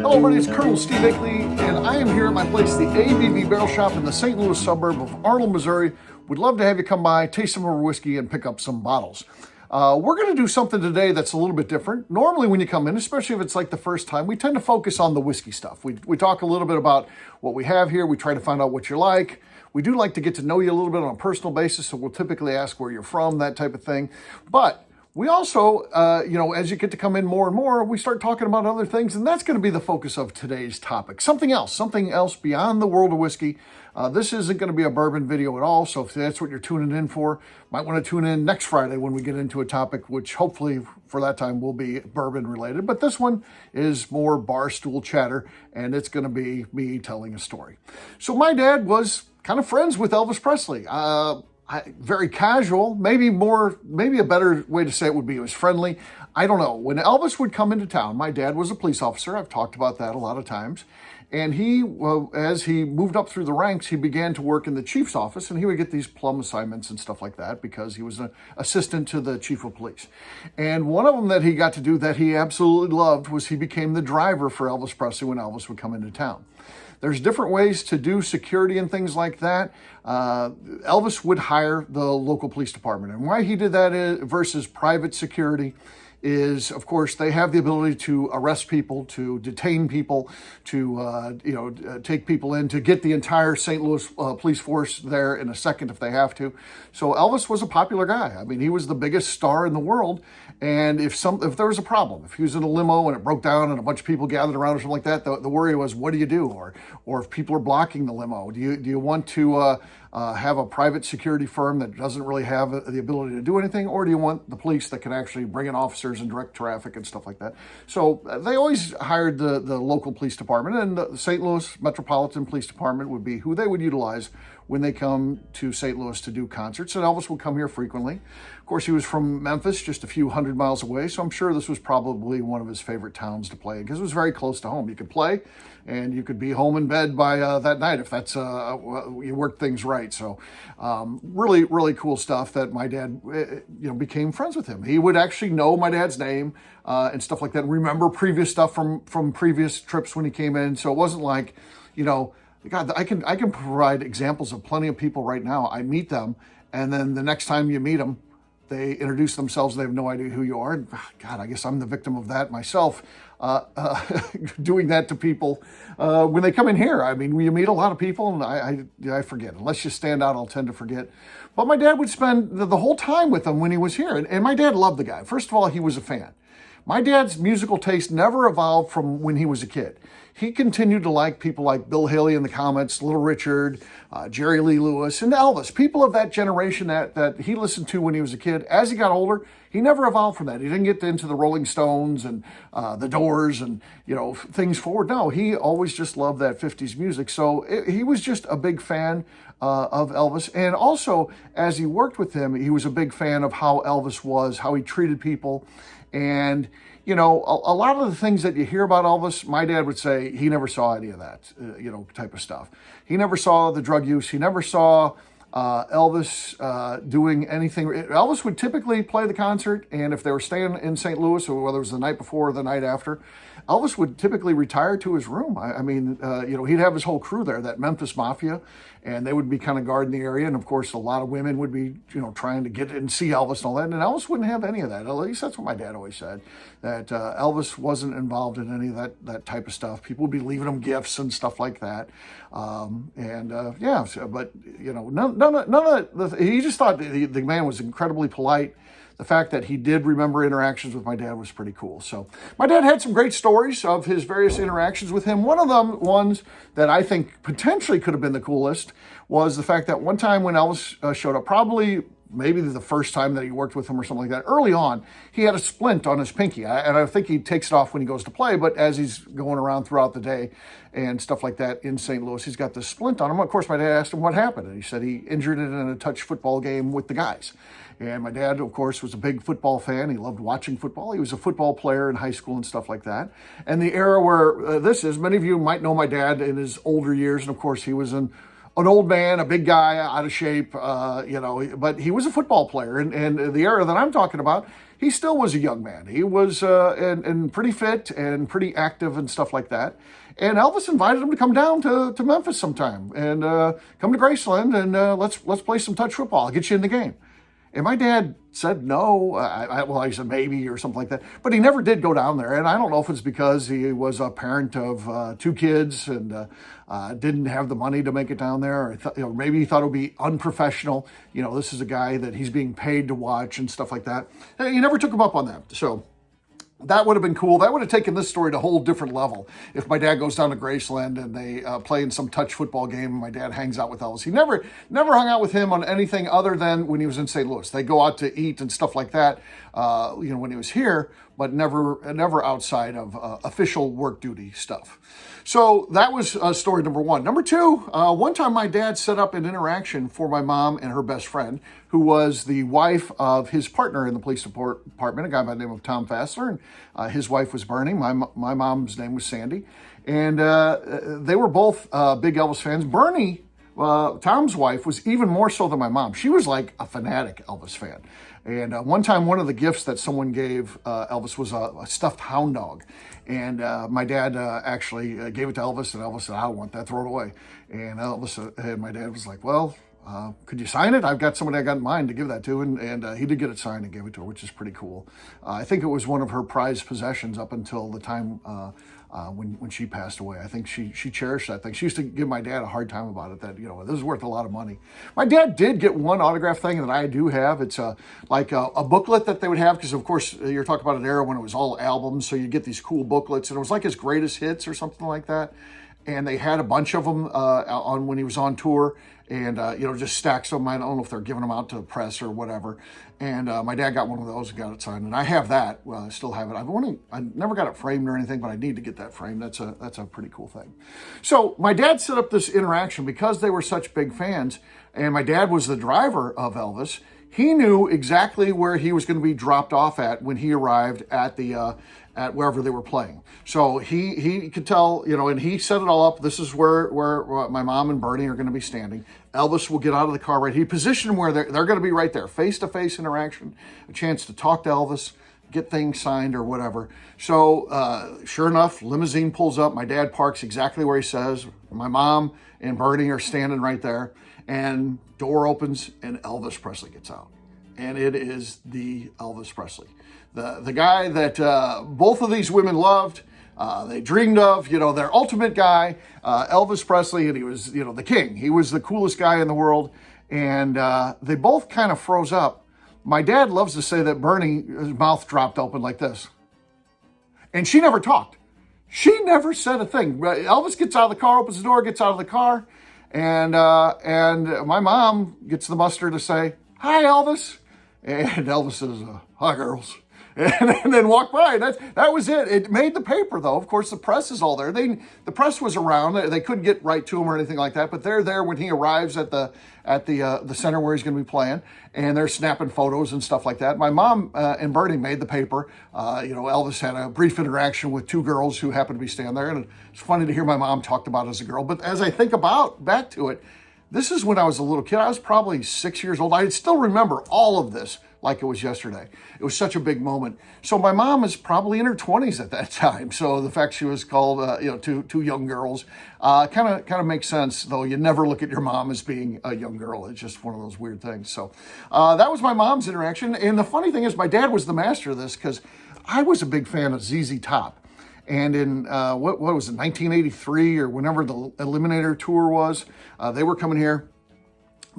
Hello, everybody. It's Colonel Steve Akley, and I am here at my place, the ABV Barrel Shop in the St. Louis suburb of Arnold, Missouri. We'd love to have you come by, taste some of our whiskey, and pick up some bottles. We're going to do something today that's a little bit different. Normally when you come in, especially if it's like the first time, we tend to focus on the whiskey stuff. We talk a little bit about what we have here. We try to find out what you like. We do like to get to know you a little bit on a personal basis, so we'll typically ask where you're from, that type of thing. But we also, as you get to come in more and more, we start talking about other things, and that's going to be the focus of today's topic. Something else beyond the world of whiskey. This isn't going to be a bourbon video at all, so if that's what you're tuning in for, might want to tune in next Friday when we get into a topic which hopefully for that time will be bourbon related. But this one is more bar stool chatter, and it's going to be me telling a story. So my dad was kind of friends with Elvis Presley. Very casual, maybe a better way to say it would be it was friendly. I don't know. When Elvis would come into town, my dad was a police officer. I've talked about that a lot of times. And as he moved up through the ranks, he began to work in the chief's office, and he would get these plum assignments and stuff like that because he was an assistant to the chief of police. And one of them that he got to do that he absolutely loved was he became the driver for Elvis Presley when Elvis would come into town. There's different ways to do security and things like that. Elvis would hire the local police department. And why he did that versus private security is, of course, they have the ability to arrest people, to detain people, to take people in, to get the entire St. Louis police force there in a second if they have to. So Elvis was a popular guy. I mean, he was the biggest star in the world. And if there was a problem, if he was in a limo and it broke down and a bunch of people gathered around or something like that, the worry was, what do you do? Or if people are blocking the limo, do you want to have a private security firm that doesn't really have the ability to do anything, or do you want the police that can actually bring in officers and direct traffic and stuff like that? So they always hired the local police department, and the St. Louis Metropolitan Police Department would be who they would utilize when they come to St. Louis to do concerts, and Elvis would come here frequently. Of course, he was from Memphis, just a few hundred miles away, so I'm sure this was probably one of his favorite towns to play because it was very close to home. You could play, and you could be home in bed by that night if that's you worked things right. So really, really cool stuff that my dad became friends with him. He would actually know my dad's name and stuff like that, and remember previous stuff from previous trips when he came in. So it wasn't like, God, I can provide examples of plenty of people right now. I meet them, and then the next time you meet them, they introduce themselves. They have no idea who you are. And, God, I guess I'm the victim of that myself, doing that to people when they come in here. I mean, you meet a lot of people, and I forget. Unless you stand out, I'll tend to forget. But my dad would spend the whole time with them when he was here. And my dad loved the guy. First of all, he was a fan. My dad's musical taste never evolved from when he was a kid. He continued to like people like Bill Haley and the Comets, Little Richard, Jerry Lee Lewis, and Elvis, people of that generation that he listened to when he was a kid. As he got older, he never evolved from that. He didn't get into the Rolling Stones and the Doors and, things forward. No, he always just loved that 50s music. So he was just a big fan of Elvis. And also, as he worked with him, he was a big fan of how Elvis was, how he treated people. And, a lot of the things that you hear about Elvis, my dad would say he never saw any of that, type of stuff. He never saw the drug use. He never saw Elvis doing anything. Elvis would typically play the concert, and if they were staying in St. Louis, or whether it was the night before or the night after, Elvis would typically retire to his room. He'd have his whole crew there, that Memphis Mafia, and they would be kind of guarding the area. And of course, a lot of women would be, trying to get and see Elvis and all that. And Elvis wouldn't have any of that. At least that's what my dad always said, that Elvis wasn't involved in any of that type of stuff. People would be leaving him gifts and stuff like that. None of that. He just thought the man was incredibly polite. The fact that he did remember interactions with my dad was pretty cool. So my dad had some great stories of his various interactions with him. One of them, ones that I think potentially could have been the coolest, was the fact that one time when Elvis showed up, probably maybe the first time that he worked with him or something like that, early on, he had a splint on his pinky. And I think he takes it off when he goes to play, but as he's going around throughout the day and stuff like that in St. Louis, he's got this splint on him. Of course, my dad asked him what happened, and he said he injured it in a touch football game with the guys. And my dad, of course, was a big football fan. He loved watching football. He was a football player in high school and stuff like that. And the era where this is, many of you might know my dad in his older years, and of course, he was an an old man, a big guy, out of shape, but he was a football player. And the era that I'm talking about, he still was a young man. He was and pretty fit and pretty active and stuff like that. And Elvis invited him to come down to Memphis sometime and come to Graceland and let's play some touch football. I'll get you in the game. And my dad said no. I said maybe or something like that. But he never did go down there. And I don't know if it's because he was a parent of 2 kids and didn't have the money to make it down there. Or maybe he thought it would be unprofessional. This is a guy that he's being paid to watch and stuff like that. And he never took him up on that. So that would have been cool. That would have taken this story to a whole different level. If my dad goes down to Graceland and they play in some touch football game and my dad hangs out with Elvis. He never hung out with him on anything other than when he was in St. Louis. They go out to eat and stuff like that, when he was here, but never outside of official work duty stuff. So that was story number 1. Number 2, one time my dad set up an interaction for my mom and her best friend, who was the wife of his partner in the police department, a guy by the name of Tom Fassler, and his wife was Bernie. My mom's name was Sandy, and they were both big Elvis fans. Bernie, Tom's wife, was even more so than my mom. She was like a fanatic Elvis fan. And one time, one of the gifts that someone gave Elvis was a stuffed hound dog. And my dad actually gave it to Elvis, and Elvis said, "I don't want that, throw it away." And my dad was like, "Well, could you sign it? I've got somebody I got in mind to give that to." And he did get it signed and gave it to her, which is pretty cool. I think it was one of her prized possessions up until the time when she passed away. I think she cherished that thing. She used to give my dad a hard time about it, that, this is worth a lot of money. My dad did get one autograph thing that I do have. It's like a booklet that they would have, because of course you're talking about an era when it was all albums, so you get these cool booklets, and it was like his greatest hits or something like that. And they had a bunch of them on when he was on tour, and just stacks of them. I don't know if they're giving them out to the press or whatever. And my dad got one of those and got it signed, and I have that. Well, I still have it. I never got it framed or anything, but I need to get that framed. That's a pretty cool thing. So my dad set up this interaction because they were such big fans, and my dad was the driver of Elvis. He knew exactly where he was going to be dropped off at when he arrived at at wherever they were playing. So he could tell, and he set it all up. This is where my mom and Bernie are going to be standing. Elvis will get out of the car, right? He positioned them where they're going to be right there, face-to-face interaction, a chance to talk to Elvis, get things signed or whatever. So sure enough, limousine pulls up. My dad parks exactly where he says. My mom and Bernie are standing right there, and door opens and Elvis Presley gets out. And it is the Elvis Presley. The guy that both of these women loved, they dreamed of, their ultimate guy, Elvis Presley, and he was, the king. He was the coolest guy in the world, and they both kind of froze up. My dad loves to say that Bernie's mouth dropped open like this, and she never talked. She never said a thing. Elvis gets out of the car, opens the door, gets out of the car, and my mom gets the muster to say, "Hi, Elvis," and Elvis says, "Hi, girls." And then walk by. That was it. It made the paper, though. Of course, the press is all there. The press was around. They couldn't get right to him or anything like that, but they're there when he arrives at the center where he's going to be playing, and they're snapping photos and stuff like that. My mom and Bernie made the paper. Elvis had a brief interaction with 2 girls who happened to be standing there, and it's funny to hear my mom talked about it as a girl. But as I think back to it, this is when I was a little kid. I was probably 6 years old. I still remember all of this like it was yesterday. It was such a big moment. So my mom is probably in her 20s at that time. So the fact she was called, two young girls, kind of makes sense. Though you never look at your mom as being a young girl. It's just one of those weird things. So that was my mom's interaction. And the funny thing is, my dad was the master of this, because I was a big fan of ZZ Top. And in, what was it, 1983 or whenever the Eliminator tour was, they were coming here.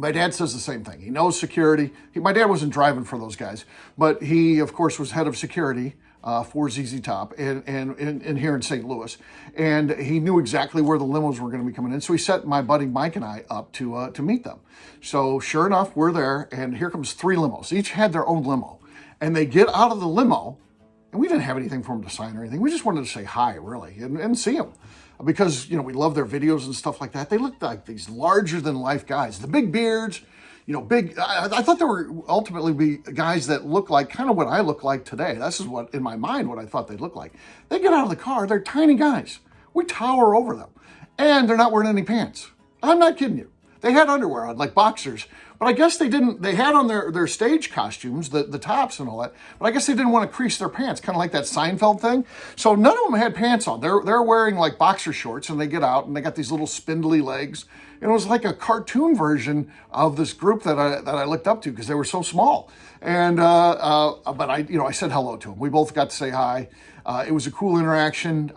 My dad says the same thing. He knows security. My dad wasn't driving for those guys, but he, of course, was head of security for ZZ Top and here in St. Louis. And he knew exactly where the limos were going to be coming in. So he set my buddy Mike and I up to meet them. So sure enough, we're there, and here comes 3 limos. Each had their own limo. And they get out of the limo, and we didn't have anything for them to sign or anything. We just wanted to say hi, really, and see them. Because, we love their videos and stuff like that. They looked like these larger-than-life guys. The big beards, big. I thought they were ultimately be guys that look like kind of what I look like today. This is what, in my mind, what I thought they'd look like. They get out of the car. They're tiny guys. We tower over them. And they're not wearing any pants. I'm not kidding you. They had underwear on, like boxers. But I guess they didn't, they had on their stage costumes, the tops and all that, but I guess they didn't want to crease their pants, kind of like that Seinfeld thing. So none of them had pants on. They're wearing like boxer shorts, and they get out and they got these little spindly legs. And it was like a cartoon version of this group that I looked up to because they were so small. And but I said hello to them. We both got to say hi. It was a cool interaction.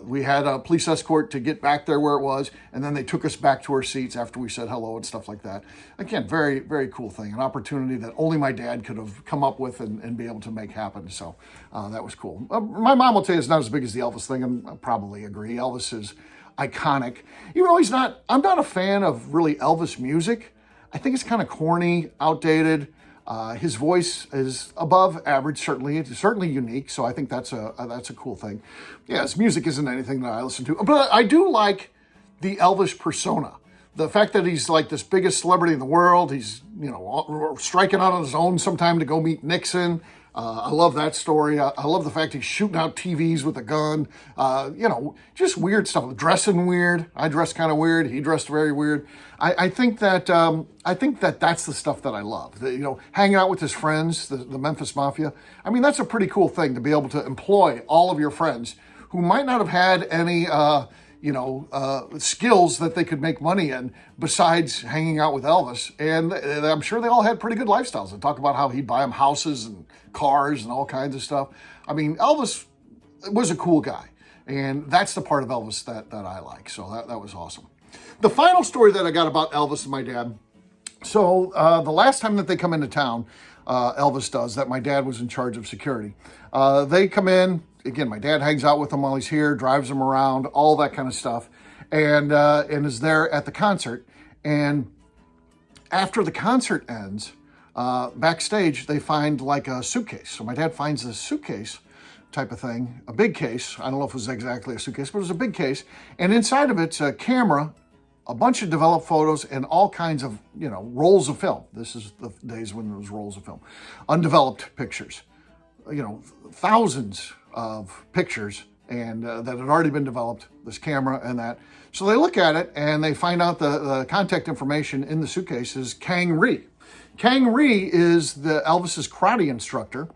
We had a police escort to get back there where it was, and then they took us back to our seats after we said hello and stuff like that. Again, very, very cool thing. An opportunity that only my dad could have come up with and be able to make happen. So that was cool. My mom will tell you it's not as big as the Elvis thing, and I probably agree. Elvis is iconic. Even though I'm not a fan of really Elvis music. I think it's kind of corny, outdated. His voice is above average, certainly. It's certainly unique, so I think that's a cool thing. Yeah, his music isn't anything that I listen to, but I do like the Elvis persona. The fact that he's like this biggest celebrity in the world. He's, striking out on his own sometime to go meet Nixon. I love that story. I love the fact he's shooting out TVs with a gun. Just weird stuff. Dressing weird. I dress kind of weird. He dressed very weird. I think that that's the stuff that I love. Hanging out with his friends, the Memphis Mafia. I mean, that's a pretty cool thing to be able to employ all of your friends who might not have had any skills that they could make money in besides hanging out with Elvis. And I'm sure they all had pretty good lifestyles. They talk about how he'd buy them houses and cars and all kinds of stuff. I mean, Elvis was a cool guy. And that's the part of Elvis that I like. So that was awesome. The final story that I got about Elvis and my dad. So the last time that they come into town, Elvis does, that my dad was in charge of security. They come in. Again, my dad hangs out with them while he's here, drives them around, all that kind of stuff, and is there at the concert. And after the concert ends, backstage, they find like a suitcase. So my dad finds this suitcase type of thing, a big case. I don't know if it was exactly a suitcase, but it was a big case. And inside of it's a camera, a bunch of developed photos, and all kinds of, rolls of film. This is the days when there was rolls of film. Undeveloped pictures. Thousands of pictures and that had already been developed, this camera and that. So they look at it and they find out the contact information in the suitcase is Kang Ree. Kang Ree is the Elvis's karate instructor,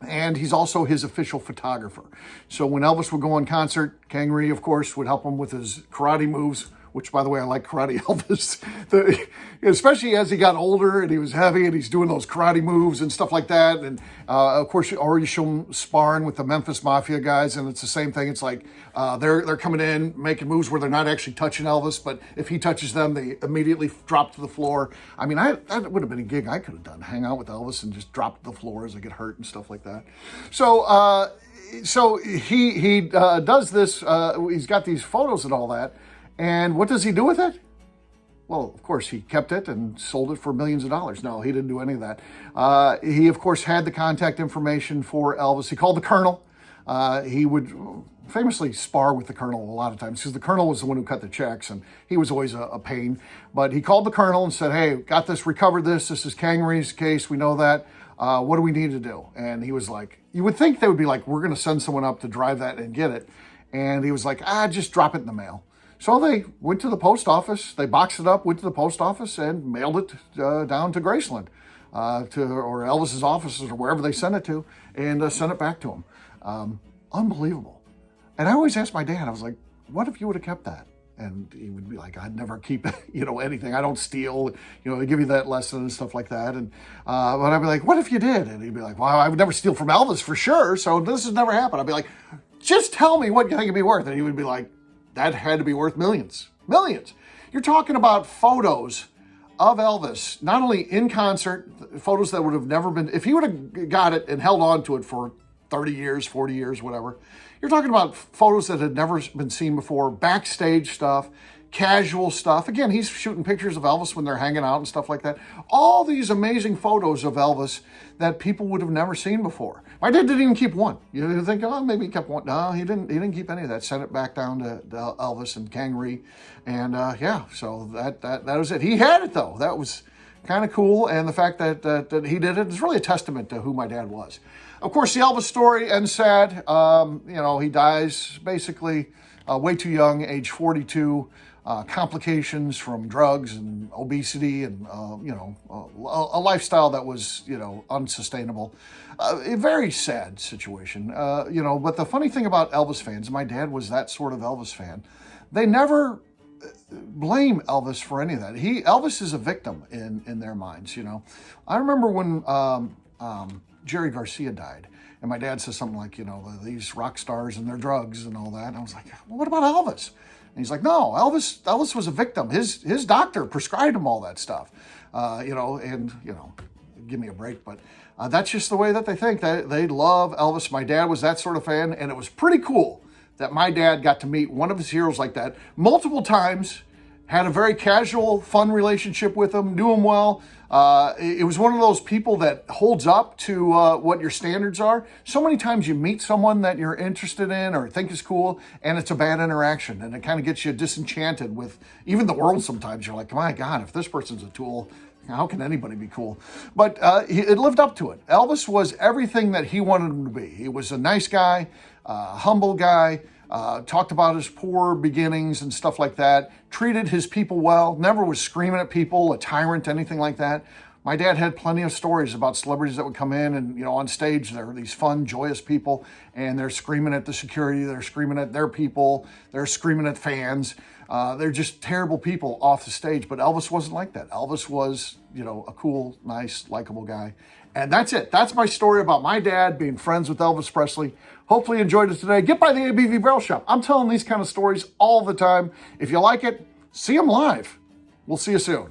and he's also his official photographer. So when Elvis would go on concert, Kang Ree, of course, would help him with his karate moves, which, by the way, I like karate Elvis, especially as he got older and he was heavy and he's doing those karate moves and stuff like that. And, of course, you already show him sparring with the Memphis Mafia guys, and it's the same thing. It's like they're coming in, making moves where they're not actually touching Elvis, but if he touches them, they immediately drop to the floor. I mean, that would have been a gig I could have done, hang out with Elvis and just drop to the floor as I get hurt and stuff like that. So he does this. He's got these photos and all that. And what does he do with it? Well, of course, he kept it and sold it for millions of dollars. No, he didn't do any of that. He, of course, had the contact information for Elvis. He called the Colonel. He would famously spar with the Colonel a lot of times because the Colonel was the one who cut the checks, and he was always a pain. But he called the Colonel and said, hey, got this, recovered this. This is Kang Ree's case. We know that. What do we need to do? And he was like, you would think they would be like, we're going to send someone up to drive that and get it. And he was like, just drop it in the mail. So they went to the post office, they boxed it up, went to the post office, and mailed it down to Graceland, or Elvis's offices, or wherever they sent it to, and sent it back to him. Unbelievable. And I always asked my dad, I was like, what if you would have kept that? And he would be like, I'd never keep, anything. I don't steal. They give you that lesson and stuff like that. And but I'd be like, what if you did? And he'd be like, well, I would never steal from Elvis for sure. So this has never happened. I'd be like, just tell me what you think it'd be worth. And he would be like, that had to be worth millions. Millions. You're talking about photos of Elvis, not only in concert, photos that would have never been, if he would have got it and held on to it for 30 years, 40 years, whatever, you're talking about photos that had never been seen before, backstage stuff, casual stuff. Again, he's shooting pictures of Elvis when they're hanging out and stuff like that. All these amazing photos of Elvis that people would have never seen before. My dad didn't even keep one. You think, maybe he kept one. No, he didn't keep any of that. Sent it back down to Elvis and Kang Ree. And so that was it. He had it though. That was kind of cool. And the fact that he did it is really a testament to who my dad was. Of course, the Elvis story ends sad. He dies basically way too young, age 42. complications from drugs and obesity and, a lifestyle that was, unsustainable. A very sad situation, but the funny thing about Elvis fans, my dad was that sort of Elvis fan, they never blame Elvis for any of that. Elvis is a victim in their minds, I remember when Jerry Garcia died, and my dad says something like, these rock stars and their drugs and all that. And I was like, well, what about Elvis? And he's like, no, Elvis was a victim. His doctor prescribed him all that stuff, give me a break. But that's just the way that they think. They love Elvis. My dad was that sort of fan, and it was pretty cool that my dad got to meet one of his heroes like that multiple times, had a very casual, fun relationship with him, knew him well. It was one of those people that holds up to what your standards are. So many times you meet someone that you're interested in or think is cool, and it's a bad interaction, and it kind of gets you disenchanted with even the world sometimes. You're like, my God, if this person's a tool, how can anybody be cool? But it lived up to it. Elvis was everything that he wanted him to be. He was a nice guy, humble guy, talked about his poor beginnings and stuff like that, treated his people well, never was screaming at people, a tyrant, anything like that. My dad had plenty of stories about celebrities that would come in and, on stage, they're these fun, joyous people, and they're screaming at the security, they're screaming at their people, they're screaming at fans. They're just terrible people off the stage, but Elvis wasn't like that. Elvis was, a cool, nice, likable guy. And that's it. That's my story about my dad being friends with Elvis Presley. Hopefully you enjoyed it today. Get by the ABV Barrel Shop. I'm telling these kind of stories all the time. If you like it, see them live. We'll see you soon.